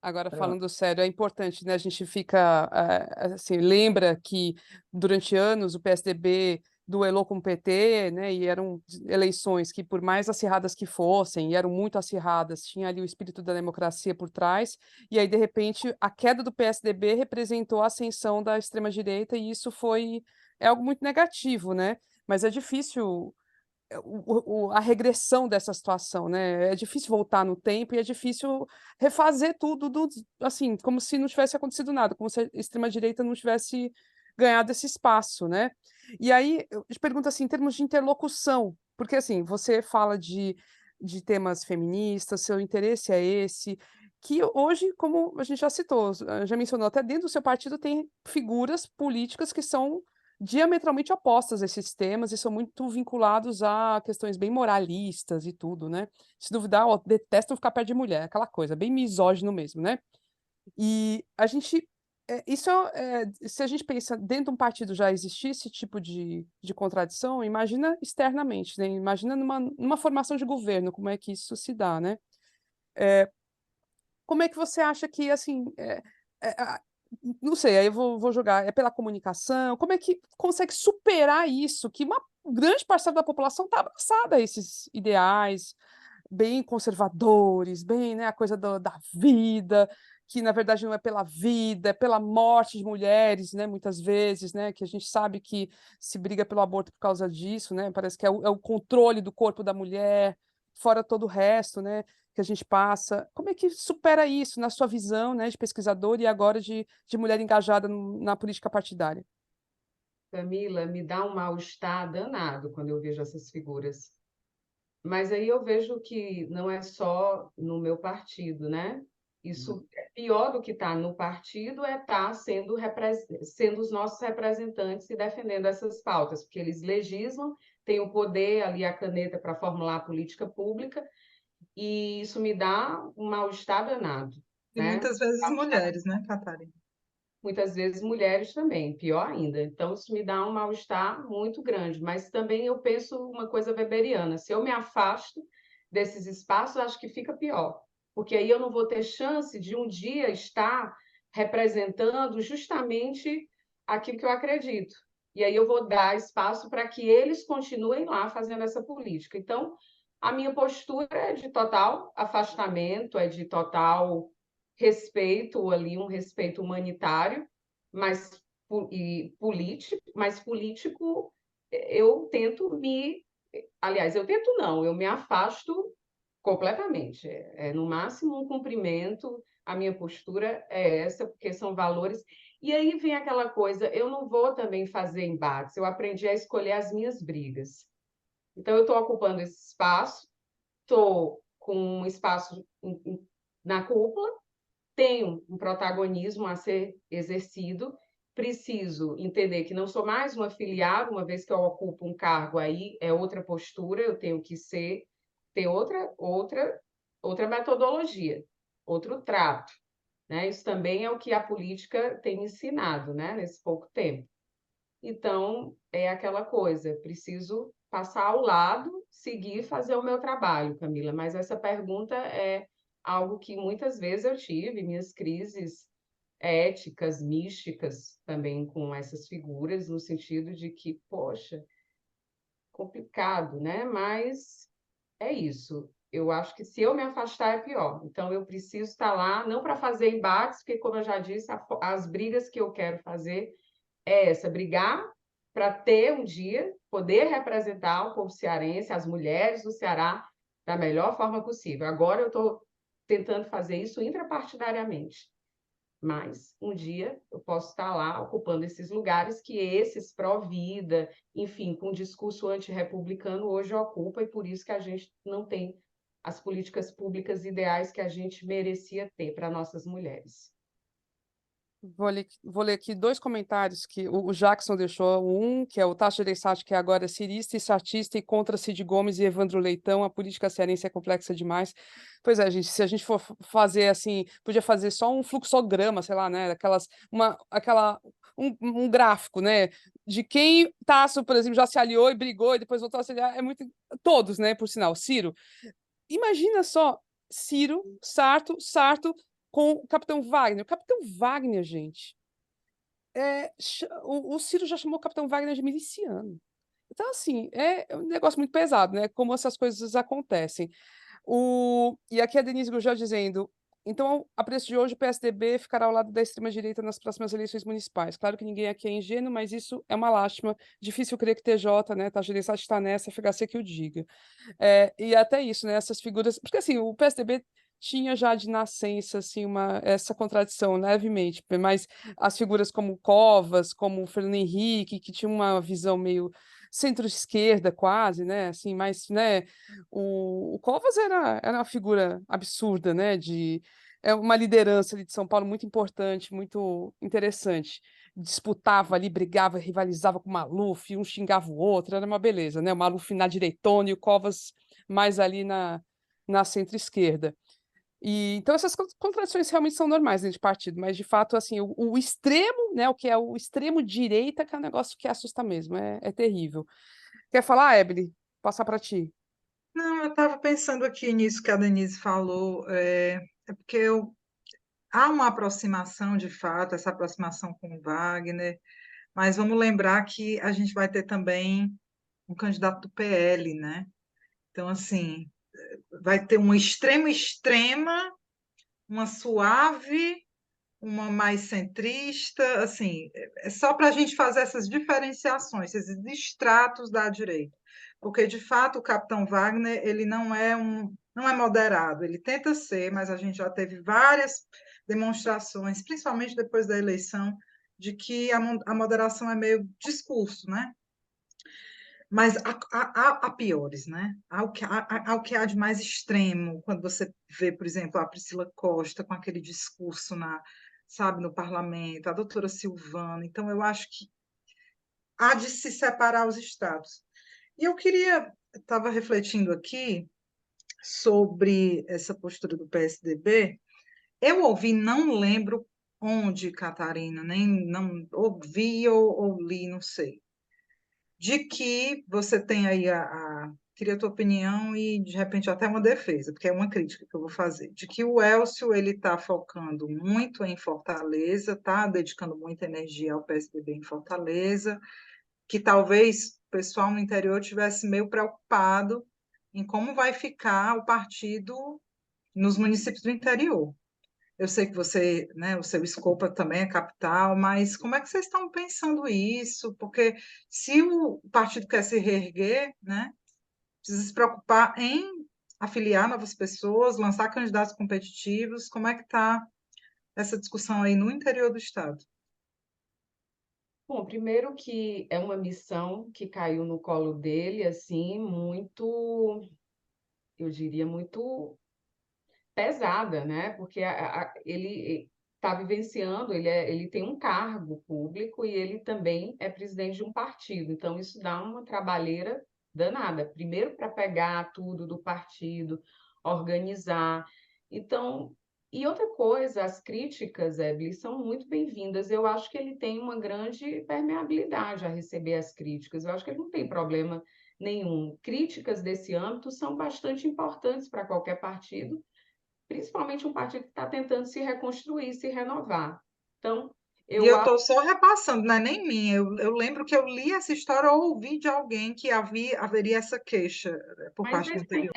Agora, Pronto. falando sério, é importante, né? A gente fica, assim, lembra que durante anos o PSDB duelou com o PT, né? E eram eleições que, por mais acirradas que fossem, e eram muito acirradas, tinha ali o espírito da democracia por trás. E aí, de repente, a queda do PSDB representou a ascensão da extrema-direita, e isso é algo muito negativo, né? Mas é difícil a regressão dessa situação, né? É difícil voltar no tempo e é difícil refazer tudo assim, como se não tivesse acontecido nada, como se a extrema-direita não tivesse ganhado esse espaço, né? E aí eu te pergunto assim, em termos de interlocução, porque assim, você fala de temas feministas, seu interesse é esse, que hoje, como a gente já citou, já mencionou, até dentro do seu partido tem figuras políticas que são diametralmente opostas a esses temas e são muito vinculados a questões bem moralistas e tudo, né? Se duvidar, ó, detestam ficar perto de mulher, aquela coisa, bem misógino mesmo, né? E a gente, se a gente pensa dentro de um partido já existir esse tipo de contradição, imagina externamente, né? Imagina numa formação de governo, como é que isso se dá, né? Como é que você acha que, assim, a não sei, aí eu vou jogar, é pela comunicação? Como é que consegue superar isso, que uma grande parcela da população está abraçada a esses ideais bem conservadores, bem, né, a coisa da vida, que na verdade não é pela vida, é pela morte de mulheres, né, muitas vezes, né, que a gente sabe que se briga pelo aborto por causa disso, né, parece que é o controle do corpo da mulher, fora todo o resto, né, que a gente passa. Como é que supera isso na sua visão, né, de pesquisador e agora de mulher engajada na política partidária? Camila, me dá um mal-estar danado quando eu vejo essas figuras. Mas aí eu vejo que não é só no meu partido, né? Isso é pior do que estar no partido é estar sendo os nossos representantes e defendendo essas pautas, porque eles legislam, têm o poder ali, a caneta para formular a política pública, e isso me dá um mal-estar danado, E né? muitas vezes mulheres, né, Catarina? Muitas vezes mulheres também, pior ainda. Então, isso me dá um mal-estar muito grande. Mas também eu penso uma coisa weberiana: se eu me afasto desses espaços, acho que fica pior, porque aí eu não vou ter chance de um dia estar representando justamente aquilo que eu acredito. E aí eu vou dar espaço para que eles continuem lá fazendo essa política. Então, a minha postura é de total afastamento, é de total respeito ali, um respeito humanitário, mas político, eu tento aliás, eu tento não, eu me afasto completamente. No máximo um cumprimento, a minha postura é essa, porque são valores. E aí vem aquela coisa, eu não vou também fazer embates, eu aprendi a escolher as minhas brigas. Então, eu estou ocupando esse espaço, estou com um espaço na cúpula, tenho um protagonismo a ser exercido, preciso entender que não sou mais uma afiliada, uma vez que eu ocupo um cargo aí, é outra postura, eu tenho que ter outra metodologia, outro trato, né? Isso também é o que a política tem ensinado, né, nesse pouco tempo. Então, é aquela coisa, preciso passar ao lado, seguir, fazer o meu trabalho, Camila. Mas essa pergunta é algo que muitas vezes eu tive, minhas crises éticas, místicas, também com essas figuras, no sentido de que, poxa, complicado, né? Mas é isso. Eu acho que se eu me afastar é pior. Então, eu preciso estar lá, não para fazer embates, porque, como eu já disse, as brigas que eu quero fazer é essa, brigar para ter um dia, poder representar o povo cearense, as mulheres do Ceará, da melhor forma possível. Agora eu estou tentando fazer isso intrapartidariamente, mas um dia eu posso estar lá ocupando esses lugares que esses pró-vida, enfim, com discurso antirrepublicano hoje ocupa, e por isso que a gente não tem as políticas públicas ideais que a gente merecia ter para nossas mulheres. Vou ler aqui dois comentários que o Jackson deixou. Um, que é o Tasso Gereissati, que agora é cirista e sartista, e contra Cid Gomes e Evandro Leitão. A política cearense é complexa demais. Pois é, gente, se a gente for fazer assim, podia fazer só um fluxograma, sei lá, né? Um gráfico, né? De quem Tasso, por exemplo, já se aliou e brigou e depois voltou a se aliar. É muito. Todos, né? Por sinal. Ciro. Imagina só, Ciro, Sarto com o Capitão Wagner. O Capitão Wagner, gente, o Ciro já chamou o Capitão Wagner de miliciano. Então, assim, é um negócio muito pesado, né? Como essas coisas acontecem. E aqui a Denise Gurgel dizendo: então, a preço de hoje, o PSDB ficará ao lado da extrema-direita nas próximas eleições municipais. Claro que ninguém aqui é ingênuo, mas isso é uma lástima. Difícil crer que TJ, né? Tá, está nessa, FHC que o diga. E até isso, né? Essas figuras. Porque assim, o PSDB tinha já de nascença assim, essa contradição levemente, mas as figuras como Covas, como o Fernando Henrique, que tinha uma visão meio centro-esquerda quase, né? Assim, mas né, o Covas era uma figura absurda, né? É uma liderança ali de São Paulo muito importante, muito interessante. Disputava ali, brigava, rivalizava com o Maluf, um xingava o outro, era uma beleza, né? O Maluf na direitona e o Covas mais ali na centro-esquerda. Então essas contradições realmente são normais dentro de partido, mas de fato assim o extremo, né, o que é o extremo direita, que é um negócio que assusta mesmo, é terrível. Quer falar, Ebele? Passar para ti. Não, eu estava pensando aqui nisso que a Denise falou, porque há uma aproximação, de fato, essa aproximação com o Wagner, mas vamos lembrar que a gente vai ter também um candidato do PL, né? Então, assim, vai ter uma extrema, uma suave, uma mais centrista, assim, é só para a gente fazer essas diferenciações, esses estratos da direita, porque de fato o Capitão Wagner ele não é moderado, ele tenta ser, mas a gente já teve várias demonstrações, principalmente depois da eleição, de que a moderação é meio discurso, né? Mas há piores, né? Há o que há de mais extremo, quando você vê, por exemplo, a Priscila Costa com aquele discurso sabe, no parlamento, a doutora Silvana. Então, eu acho que há de se separar os estados. E eu estava refletindo aqui sobre essa postura do PSDB. Eu ouvi, não lembro onde, Catarina, nem não ouvi ou li, não sei, de que você tem aí queria a tua opinião e, de repente, até uma defesa, porque é uma crítica que eu vou fazer, de que o Elcio ele está focando muito em Fortaleza, está dedicando muita energia ao PSDB em Fortaleza, que talvez o pessoal no interior tivesse meio preocupado em como vai ficar o partido nos municípios do interior. Eu sei que você, né, o seu escopo também é capital, mas como é que vocês estão pensando isso? Porque se o partido quer se reerguer, né, precisa se preocupar em afiliar novas pessoas, lançar candidatos competitivos. Como é que está essa discussão aí no interior do Estado? Bom, primeiro que é uma missão que caiu no colo dele, assim, muito, eu diria, muito pesada, né? Porque ele está vivenciando, ele tem um cargo público e ele também é presidente de um partido. Então, isso dá uma trabalheira danada. Primeiro, para pegar tudo do partido, organizar. Então, e outra coisa, as críticas, Evelyn, são muito bem-vindas. Eu acho que ele tem uma grande permeabilidade a receber as críticas. Eu acho que ele não tem problema nenhum. Críticas desse âmbito são bastante importantes para qualquer partido, principalmente um partido que está tentando se reconstruir, se renovar. Então, E eu eu acho, estou só repassando, não é nem minha. Eu lembro que eu li essa história ou ouvi de alguém que haveria essa queixa por mas parte do interior.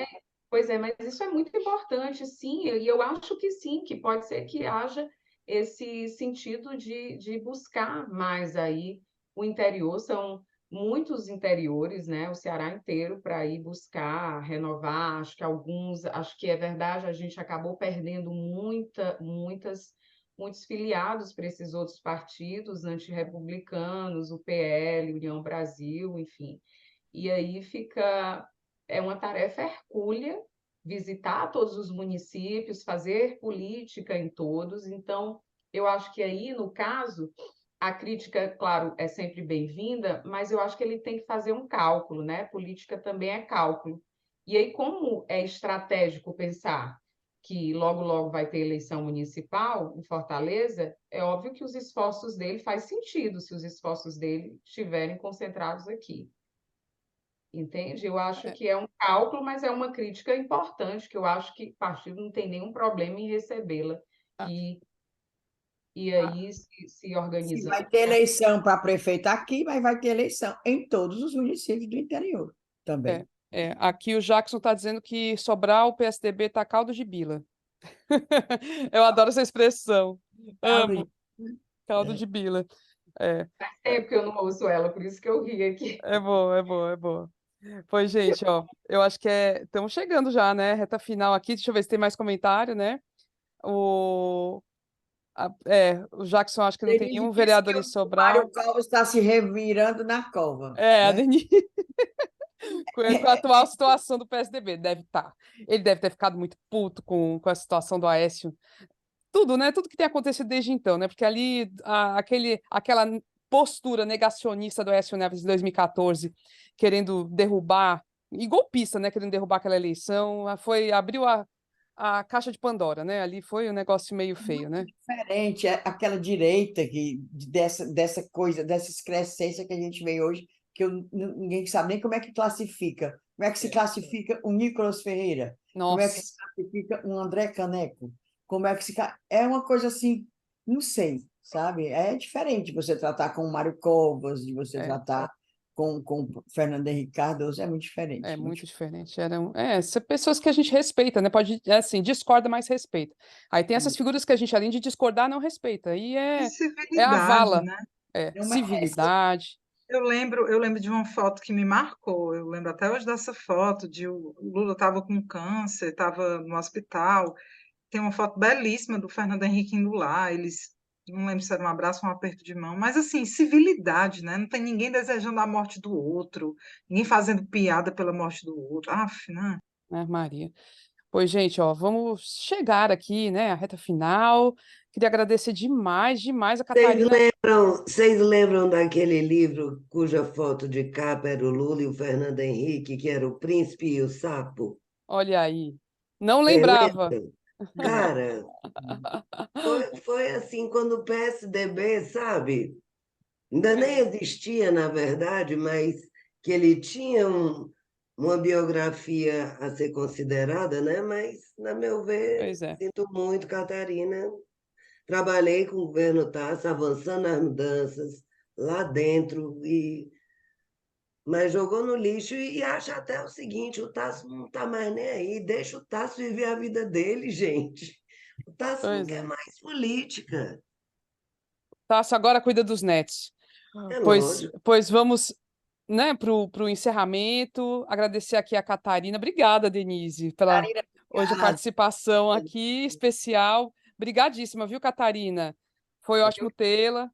pois é, mas isso é muito importante, sim, e eu acho que sim, que pode ser que haja esse sentido de buscar mais aí o interior. São muitos interiores, né? O Ceará inteiro para ir buscar, renovar. Acho que alguns, acho que é verdade, a gente acabou perdendo muitos filiados para esses outros partidos antirrepublicanos, o PL, União Brasil, enfim. E aí é uma tarefa hercúlea visitar todos os municípios, fazer política em todos. Então, eu acho que aí, no caso, a crítica, claro, é sempre bem-vinda, mas eu acho que ele tem que fazer um cálculo, né? Política também é cálculo. E aí, como é estratégico pensar que logo, logo vai ter eleição municipal em Fortaleza, é óbvio que os esforços dele faz sentido se os esforços dele estiverem concentrados aqui. Entende? Eu acho É, que é um cálculo, mas é uma crítica importante, que eu acho que o partido não tem nenhum problema em recebê-la ah, e, e Ah, aí se se organizando. vai ter eleição para prefeito aqui, mas vai ter eleição em todos os municípios do interior é, também. aqui o Jackson está dizendo que Sobral, o PSDB tá caldo de bila. Eu adoro essa expressão. Amo caldo É. de bila. É, Faz tempo que eu não ouço ela, por isso que eu ri aqui. é bom, é bom, é bom. Pois, gente, ó, eu acho que estamos chegando já, né? Reta final aqui. Deixa eu ver se tem mais comentário, né? O Jackson acho que não tem Denise nenhum disse vereador que em o Mário Sobral. Covas está se revirando na cova, A né? Denise, com a atual situação do PSDB, deve estar. Ele deve ter ficado muito puto com a situação do Aécio. Tudo, né? Tudo que tem acontecido desde então, né? Porque ali, aquela postura negacionista do Aécio Neves em 2014, querendo derrubar, e golpista, né? Querendo derrubar aquela eleição, abriu a caixa de Pandora, né? Ali foi um negócio meio feio, né? Diferente, aquela direita dessa coisa, dessa excrescência que a gente vê hoje, que ninguém sabe nem como é que classifica. Como é que se classifica um Nicolas Ferreira? Como é que Nossa, se classifica um André Caneco? Como é que é uma coisa assim, não sei, sabe? É diferente você tratar com o Mário Covas, de você é, tratar com o Fernando Henrique Cardoso, é muito é diferente, muito muito diferente. São pessoas que a gente respeita, né? Pode, assim, discorda, mas respeita. Aí tem essas diferente. figuras que a gente, além de discordar, não respeita. Aí E é a civilidade, vala, né? Não merece. civilidade. Eu lembro de uma foto que me marcou. Eu lembro até hoje dessa foto de o Lula estava com câncer, estava no hospital. Tem uma foto belíssima do Fernando Henrique indo lá. Eles, não lembro se era um abraço ou um aperto de mão, mas assim, civilidade, né? Não tem ninguém desejando a morte do outro, ninguém fazendo piada pela morte do outro. Aff, né? Né, Maria? Pois, gente, ó, vamos chegar aqui, né, à reta final. Queria agradecer demais, demais a Catarina. Vocês lembram daquele livro cuja foto de capa era o Lula e o Fernando Henrique, que era o Príncipe e o Sapo? Olha aí. Não Você lembrava. lembra? Cara, foi assim, quando o PSDB, sabe? Ainda nem existia, na verdade, mas que ele tinha uma biografia a ser considerada, né? Mas, na meu ver, Pois é. sinto muito, Catarina. Trabalhei com o governo Tasso, avançando as mudanças lá dentro, mas jogou no lixo e acha até o seguinte: o Tasso não está mais nem aí, deixa o Tasso viver a vida dele, gente. O Tasso não Pois quer é. mais política, Tasso agora cuida dos netos. é Pois, lógico. pois vamos, né, pro encerramento. Agradecer aqui a Catarina. Obrigada, Denise, pela Marina, hoje a obrigada. participação aqui especial. Brigadíssima, viu, Catarina? Foi Eu ótimo tê-la.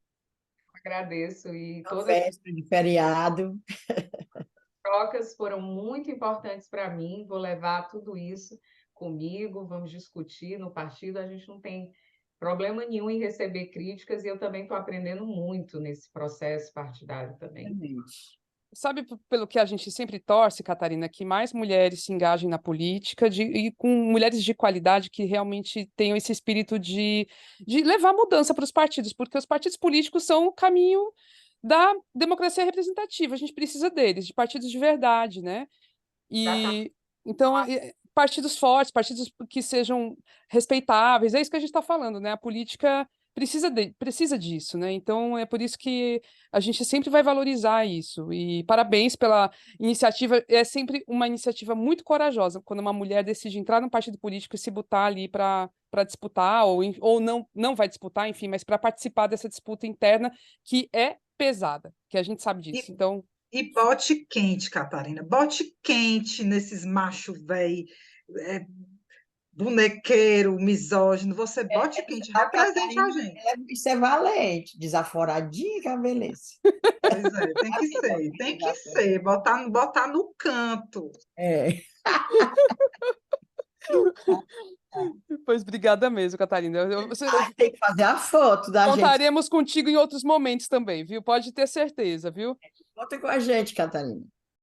agradeço e Na todas véspera de feriado. trocas foram muito importantes para mim. Vou levar tudo isso comigo, vamos discutir no partido. A gente não tem problema nenhum em receber críticas e eu também estou aprendendo muito nesse processo partidário também. Exatamente. Sabe pelo que a gente sempre torce, Catarina, que mais mulheres se engajem na política e com mulheres de qualidade que realmente tenham esse espírito de levar mudança para os partidos, porque os partidos políticos são o caminho da democracia representativa. A gente precisa deles, de partidos de verdade, né? E então, partidos fortes, partidos que sejam respeitáveis, é isso que a gente está falando, né? A política precisa disso, né? Então, é por isso que a gente sempre vai valorizar isso. E parabéns pela iniciativa. É sempre uma iniciativa muito corajosa quando uma mulher decide entrar num partido político e se botar ali para disputar, ou não vai disputar, enfim, mas para participar dessa disputa interna que é pesada, que a gente sabe disso. Então, E bote quente, Catarina, bote quente nesses macho velho, bonequeiro, misógino. Você bote quente, A represente a Catarina, gente. isso é valente, desaforadinha que é a velhice. Pois é, tem que ser, botar no canto. É. pois obrigada mesmo, Catarina. Tem que fazer a foto da gente. Contaremos contigo em outros momentos também, viu? Pode ter certeza, viu? Conta com a gente, Catarina.